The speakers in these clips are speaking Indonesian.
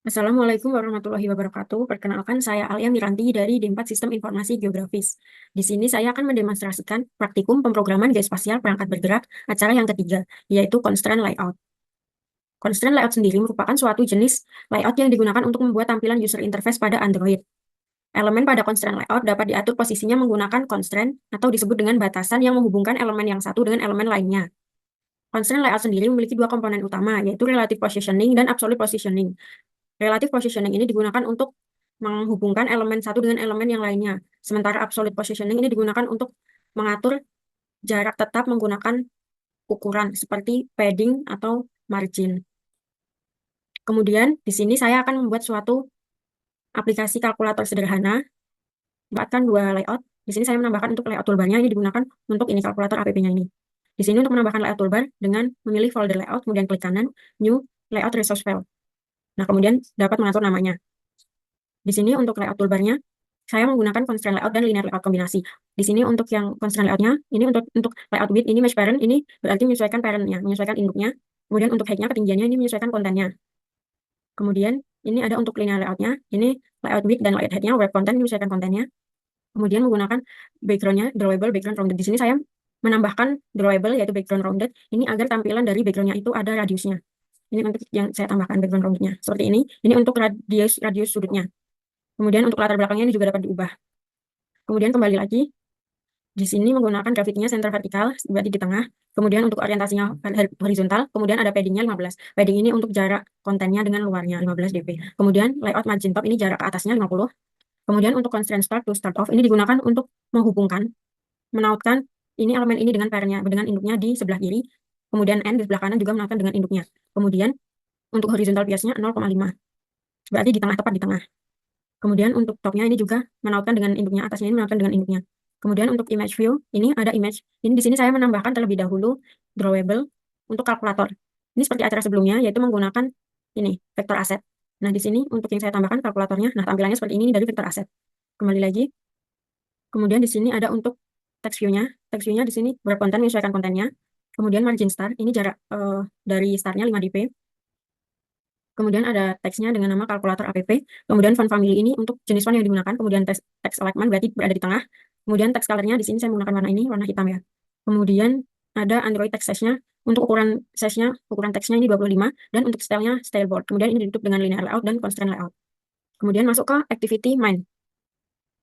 Assalamualaikum warahmatullahi wabarakatuh. Perkenalkan, saya Alia Miranti dari D4 Sistem Informasi Geografis. Di sini saya akan mendemonstrasikan praktikum pemrograman geospasial perangkat bergerak acara yang ketiga, yaitu Constraint Layout. Constraint Layout sendiri merupakan suatu jenis layout yang digunakan untuk membuat tampilan user interface pada Android. Elemen pada constraint layout dapat diatur posisinya menggunakan constraint atau disebut dengan batasan yang menghubungkan elemen yang satu dengan elemen lainnya. Constraint layout sendiri memiliki dua komponen utama, yaitu relative positioning dan absolute positioning. Relative positioning ini digunakan untuk menghubungkan elemen satu dengan elemen yang lainnya. Sementara absolute positioning ini digunakan untuk mengatur jarak tetap menggunakan ukuran seperti padding atau margin. Kemudian di sini saya akan membuat suatu aplikasi kalkulator sederhana, menempatkan dua layout. Di sini saya menambahkan untuk layout toolbarnya, ini digunakan untuk ini kalkulator app-nya ini. Di sini untuk menambahkan layout toolbar dengan memilih folder layout, kemudian klik kanan, new layout resource file. Nah, kemudian dapat mengatur namanya. Di sini untuk layout toolbarnya, saya menggunakan constraint layout dan linear layout kombinasi. Di sini untuk yang constraint layoutnya, ini untuk layout width, ini match parent, ini berarti menyesuaikan parentnya, menyesuaikan induknya. Kemudian untuk height-nya, ketinggiannya, ini menyesuaikan kontennya. Kemudian ini ada untuk linear layoutnya, ini layout width dan layout height-nya, web content, menyesuaikan kontennya. Kemudian menggunakan background-nya, drawable, background rounded. Di sini saya menambahkan drawable, yaitu background rounded, ini agar tampilan dari background-nya itu ada radiusnya. Ini untuk yang saya tambahkan background rounded-nya. Seperti ini untuk radius sudutnya. Kemudian untuk latar belakangnya ini juga dapat diubah. Kemudian kembali lagi, di sini menggunakan grafiknya center vertikal, berarti di tengah. Kemudian untuk orientasinya horizontal, kemudian ada paddingnya 15. Padding ini untuk jarak kontennya dengan luarnya 15 dp. Kemudian layout margin top ini jarak ke atasnya 50. Kemudian untuk constraint start to start off ini digunakan untuk menghubungkan, menautkan ini elemen ini dengan parentnya, dengan induknya di sebelah kiri. Kemudian end di sebelah kanan juga menautkan dengan induknya. Kemudian untuk horizontal biasnya 0,5. Berarti di tengah, tepat di tengah. Kemudian untuk topnya ini juga menautkan dengan induknya, atasnya ini menautkan dengan induknya. Kemudian untuk image view, ini ada image. Ini di sini saya menambahkan terlebih dahulu drawable untuk kalkulator. Ini seperti acara sebelumnya, yaitu menggunakan ini, vektor aset. Nah, di sini untuk yang saya tambahkan kalkulatornya, nah tampilannya seperti ini dari vektor aset. Kembali lagi. Kemudian di sini ada untuk text view-nya. Text view-nya di sini berkonten menyesuaikan kontennya. Kemudian margin start, ini jarak dari startnya 5 dp. Kemudian ada teksnya dengan nama kalkulator app. Kemudian font family ini untuk jenis font yang digunakan. Kemudian text alignment berarti berada di tengah. Kemudian text color-nya di sini saya menggunakan warna ini, warna hitam ya. Kemudian ada Android text size-nya. Untuk ukuran size-nya, ukuran teksnya ini 25. Dan untuk style-nya style bold. Kemudian ini ditutup dengan linear layout dan constraint layout. Kemudian masuk ke activity main.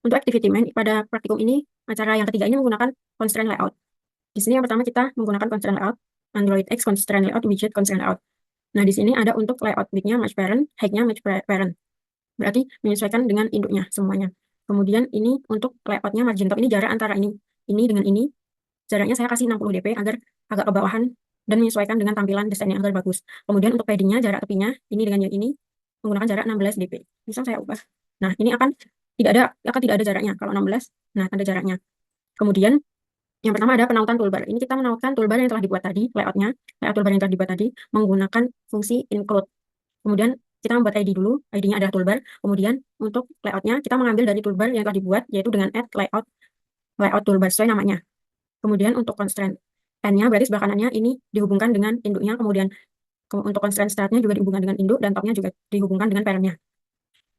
Untuk activity main pada praktikum ini, acara yang ketiga ini menggunakan constraint layout. Di sini yang pertama kita menggunakan constraint layout. Android X constraint layout, widget constraint layout. Nah, di sini ada untuk layout width-nya match parent, height-nya match parent. Berarti menyesuaikan dengan induknya semuanya. Kemudian ini untuk layout-nya margin top, ini jarak antara ini dengan ini. Jaraknya saya kasih 60 dp agar agak ke bawahan dan menyesuaikan dengan tampilan desainnya agar bagus. Kemudian untuk padding-nya, jarak tepinya, ini dengan yang ini, menggunakan jarak 16 dp. Bisa saya ubah. Nah, ini akan tidak ada jaraknya. Kalau 16, nah ada jaraknya. Kemudian yang pertama ada penautan toolbar. Ini kita menautkan toolbar yang telah dibuat tadi, layout toolbar yang telah dibuat tadi, menggunakan fungsi include. Kemudian kita membuat ID dulu, ID-nya adalah toolbar. Kemudian untuk layoutnya kita mengambil dari toolbar yang telah dibuat, yaitu dengan add layout toolbar sesuai namanya. Kemudian untuk constraint N-nya berarti sebelah kanannya ini dihubungkan dengan induknya. Kemudian untuk constraint start-nya juga dihubungkan dengan induk dan top-nya juga dihubungkan dengan parent-nya.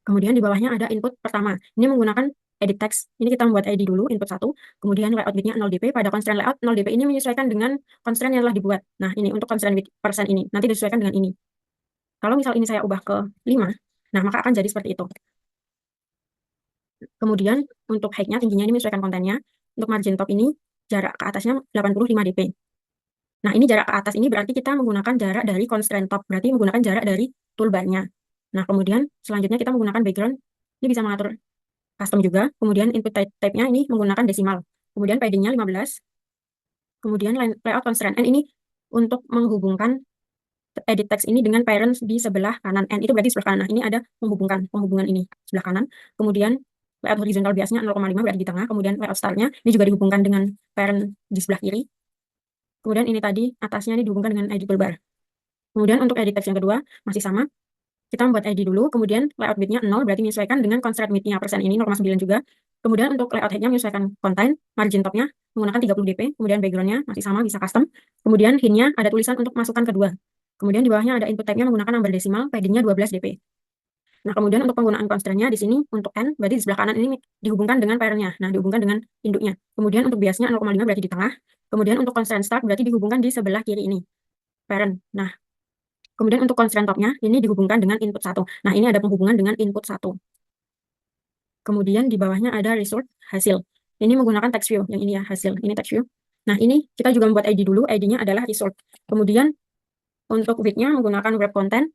Kemudian di bawahnya ada input pertama. Ini menggunakan edit text. Ini kita membuat ID dulu, input 1. Kemudian layout width-nya 0 dp. Pada constraint layout 0 dp ini menyesuaikan dengan constraint yang telah dibuat. Nah, ini untuk constraint width persen ini. Nanti disesuaikan dengan ini. Kalau misal ini saya ubah ke 5, nah maka akan jadi seperti itu. Kemudian untuk height-nya, tingginya ini menyesuaikan kontennya. Untuk margin top ini, jarak ke atasnya 85 dp. Nah, ini jarak ke atas ini berarti kita menggunakan jarak dari constraint top. Berarti menggunakan jarak dari toolbar-nya. Nah, kemudian selanjutnya kita menggunakan background. Ini bisa mengatur custom juga. Kemudian input type-nya ini menggunakan desimal. Kemudian padding-nya 15. Kemudian layout constraint N ini untuk menghubungkan edit text ini dengan parent di sebelah kanan. N itu berarti sebelah kanan. Nah, ini ada penghubungan ini sebelah kanan. Kemudian layout horizontal biasanya 0,5 berarti di tengah. Kemudian layout style-nya ini juga dihubungkan dengan parent di sebelah kiri. Kemudian ini tadi atasnya ini dihubungkan dengan edit toolbar. Kemudian untuk edit text yang kedua masih sama. Kita membuat ID dulu, kemudian layout width-nya 0, berarti menyesuaikan dengan constraint width-nya persen ini 0,9 juga. Kemudian untuk layout height-nya menyesuaikan content, margin top-nya menggunakan 30 dp, kemudian background-nya masih sama, bisa custom. Kemudian hint-nya ada tulisan untuk masukkan kedua. Kemudian di bawahnya ada input type-nya menggunakan number desimal, padding-nya 12 dp. Nah, kemudian untuk penggunaan constraint-nya di sini untuk n berarti di sebelah kanan ini dihubungkan dengan parent-nya. Nah, dihubungkan dengan induknya. Kemudian untuk biasnya 0,5 berarti di tengah. Kemudian untuk constraint start berarti dihubungkan di sebelah kiri ini, parent. Nah, kemudian untuk constraint top-nya ini dihubungkan dengan input 1. Nah, ini ada penghubungan dengan input 1. Kemudian di bawahnya ada result hasil. Ini menggunakan text view, yang ini ya, hasil. Ini text view. Nah, ini kita juga membuat ID dulu, ID-nya adalah result. Kemudian untuk width-nya menggunakan web content.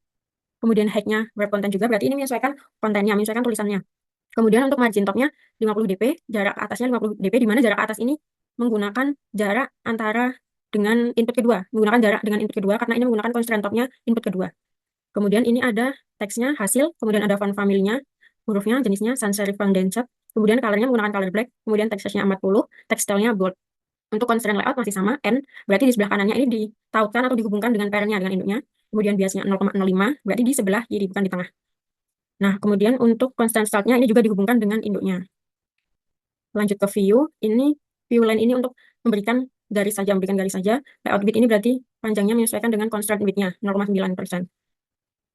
Kemudian height-nya web content juga, berarti ini menyesuaikan kontennya, menyesuaikan tulisannya. Kemudian untuk margin top-nya 50 dp, jarak atasnya 50 dp, di mana jarak atas ini menggunakan jarak antara dengan input kedua, menggunakan jarak dengan input kedua karena ini menggunakan constraint top-nya input kedua. Kemudian ini ada teksnya hasil, kemudian ada font family-nya, hurufnya, jenisnya sans serif condensed, kemudian color-nya menggunakan color black, kemudian text size-nya 40, text style-nya bold. Untuk constraint layout masih sama, n, berarti di sebelah kanannya ini ditautkan atau dihubungkan dengan parent-nya, dengan induknya. Kemudian biasnya 0,05, berarti di sebelah kiri, bukan di tengah. Nah, kemudian untuk constraint start-nya ini juga dihubungkan dengan induknya. Lanjut ke view, ini view line ini untuk memberikan garis saja, Layout width ini berarti panjangnya menyesuaikan dengan constraint width-nya, 0,9%.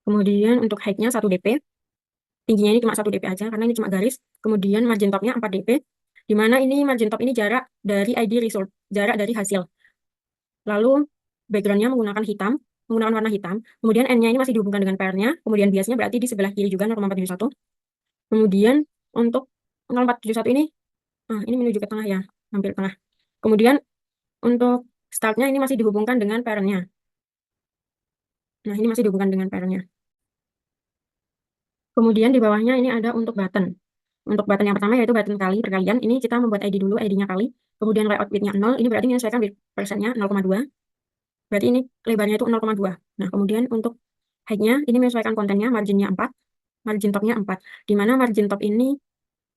Kemudian untuk height-nya 1 dp, tingginya ini cuma 1 dp aja, karena ini cuma garis. Kemudian margin top-nya 4 dp, di mana ini margin top ini jarak dari ID result, jarak dari hasil. Lalu background-nya menggunakan hitam, menggunakan warna hitam. Kemudian N-nya ini masih dihubungkan dengan pair-nya. Kemudian biasnya berarti di sebelah kiri juga 0,471. Kemudian untuk 0,471 ini menuju ke tengah ya, hampir tengah. Kemudian untuk start-nya ini masih dihubungkan dengan parent-nya. Nah, ini masih dihubungkan dengan parent-nya. Kemudian di bawahnya ini ada untuk button. Untuk button yang pertama yaitu button kali perkalian. Ini kita membuat ID dulu, ID-nya kali. Kemudian layout width-nya 0, ini berarti menyesuaikan width persennya 0,2. Berarti ini lebarnya itu 0,2. Nah, kemudian untuk height-nya ini menyesuaikan kontennya, margin-nya 4, margin top-nya 4. Di mana margin top ini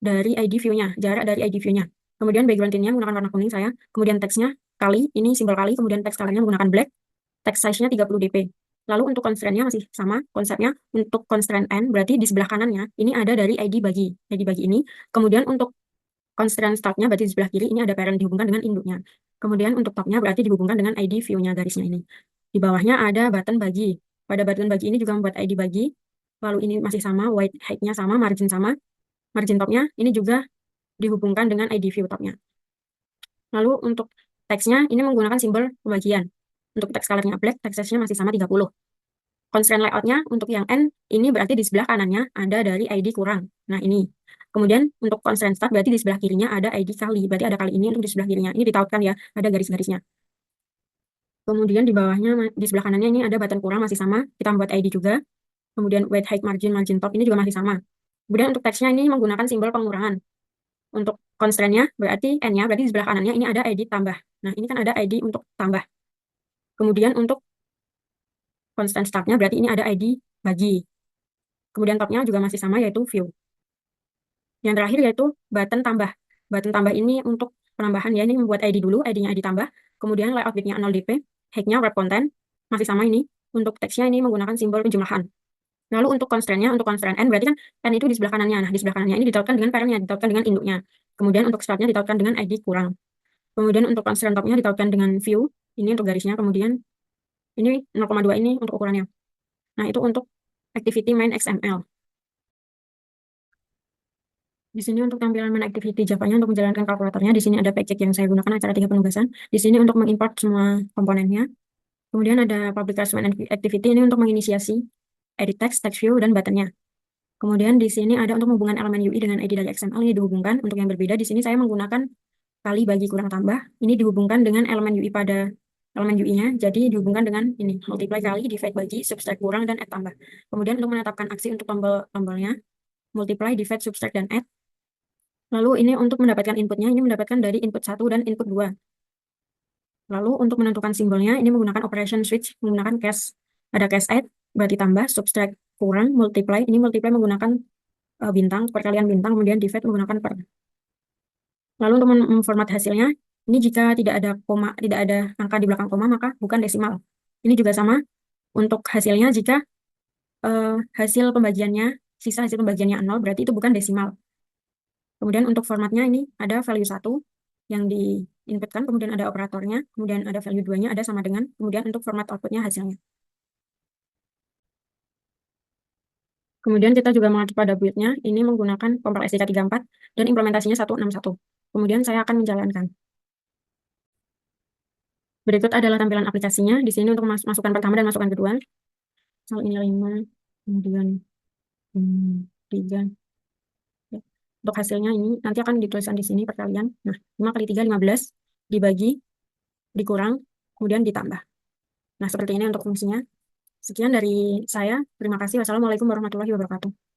dari ID view-nya, jarak dari ID view-nya. Kemudian background tint-nya menggunakan warna kuning saya. Kemudian text-nya kali, ini simbol kali. Kemudian text color-nya menggunakan black. Text size-nya 30 dp. Lalu untuk constraint-nya masih sama konsepnya. Untuk constraint n berarti di sebelah kanannya ini ada dari ID bagi. ID bagi ini. Kemudian untuk constraint start-nya berarti di sebelah kiri ini ada parent dihubungkan dengan induknya. Kemudian untuk top-nya berarti dihubungkan dengan ID view-nya, garisnya ini. Di bawahnya ada button bagi. Pada button bagi ini juga membuat ID bagi. Lalu ini masih sama, white height-nya sama, margin sama. Margin top-nya ini juga dihubungkan dengan ID view top-nya. Lalu untuk teksnya ini menggunakan simbol pembagian. Untuk teks color-nya black, text size-nya masih sama 30. Constraint layout-nya untuk yang N, ini berarti di sebelah kanannya ada dari ID kurang. Nah, ini. Kemudian untuk constraint start berarti di sebelah kirinya ada ID kali. Berarti ada kali ini untuk di sebelah kirinya. Ini ditautkan ya, ada garis-garisnya. Kemudian di bawahnya, di sebelah kanannya ini ada button kurang, masih sama. Kita membuat ID juga. Kemudian weight, height, margin, margin top, ini juga masih sama. Kemudian untuk teksnya ini menggunakan simbol pengurangan. Untuk constraint-nya berarti N-nya, berarti di sebelah kanannya ini ada ID tambah. Nah, ini kan ada ID untuk tambah. Kemudian untuk constant start-nya berarti ini ada ID bagi. Kemudian top-nya juga masih sama yaitu view. Yang terakhir yaitu button tambah. Button tambah ini untuk penambahan ya, ini membuat ID dulu, ID-nya ID tambah. Kemudian layout width-nya 0 dp, height-nya wrap content, masih sama ini. Untuk teksnya ini menggunakan simbol penjumlahan. Lalu untuk constraint-nya, untuk constraint N, berarti kan N itu di sebelah kanannya. Nah, di sebelah kanannya ini ditautkan dengan parent-nya, ditautkan dengan induknya. Kemudian untuk start-nya ditautkan dengan ID kurang. Kemudian untuk constraint top-nya ditautkan dengan view, ini untuk garisnya. Kemudian ini 0,2 ini untuk ukurannya. Nah, itu untuk activity main XML. Di sini untuk tampilan main activity Java-nya untuk menjalankan kalkulatornya. Di sini ada paycheck yang saya gunakan acara 3 penugasan. Di sini untuk mengimport semua komponennya. Kemudian ada public class main activity ini untuk menginisiasi edit text, text view, dan buttonnya. Kemudian di sini ada untuk hubungan elemen UI dengan ID dari XML ini dihubungkan. Untuk yang berbeda di sini saya menggunakan kali bagi kurang tambah. Ini dihubungkan dengan elemen UI pada elemen UI-nya. Jadi dihubungkan dengan ini multiply kali, divide bagi, subtract kurang, dan add tambah. Kemudian untuk menetapkan aksi untuk tombol-tombolnya multiply, divide, subtract, dan add. Lalu ini untuk mendapatkan inputnya, ini mendapatkan dari input 1 dan input 2. Lalu untuk menentukan simbolnya, ini menggunakan operation switch, menggunakan case. Ada case add, berarti tambah, subtract kurang, multiply. Ini multiply menggunakan bintang, perkalian bintang, kemudian divide menggunakan per. Lalu untuk memformat hasilnya, ini jika tidak ada koma, tidak ada angka di belakang koma, maka bukan desimal. Ini juga sama untuk hasilnya jika hasil pembagiannya, sisa hasil pembagiannya 0, berarti itu bukan desimal. Kemudian untuk formatnya ini ada value 1 yang diinputkan, kemudian ada operatornya, kemudian ada value 2-nya, ada sama dengan, kemudian untuk format outputnya hasilnya. Kemudian kita juga mengacu pada build-nya, ini menggunakan Compal SDK34 dan implementasinya 161. Kemudian saya akan menjalankan. Berikut adalah tampilan aplikasinya. Di sini untuk masukan pertama dan masukan kedua. Misal ini 5, kemudian 3. Ya. Untuk hasilnya ini nanti akan dituliskan di sini perkalian. Nah, 5 kali 3, 15. Dibagi, dikurang, kemudian ditambah. Nah, seperti ini untuk fungsinya. Sekian dari saya. Terima kasih. Wassalamualaikum warahmatullahi wabarakatuh.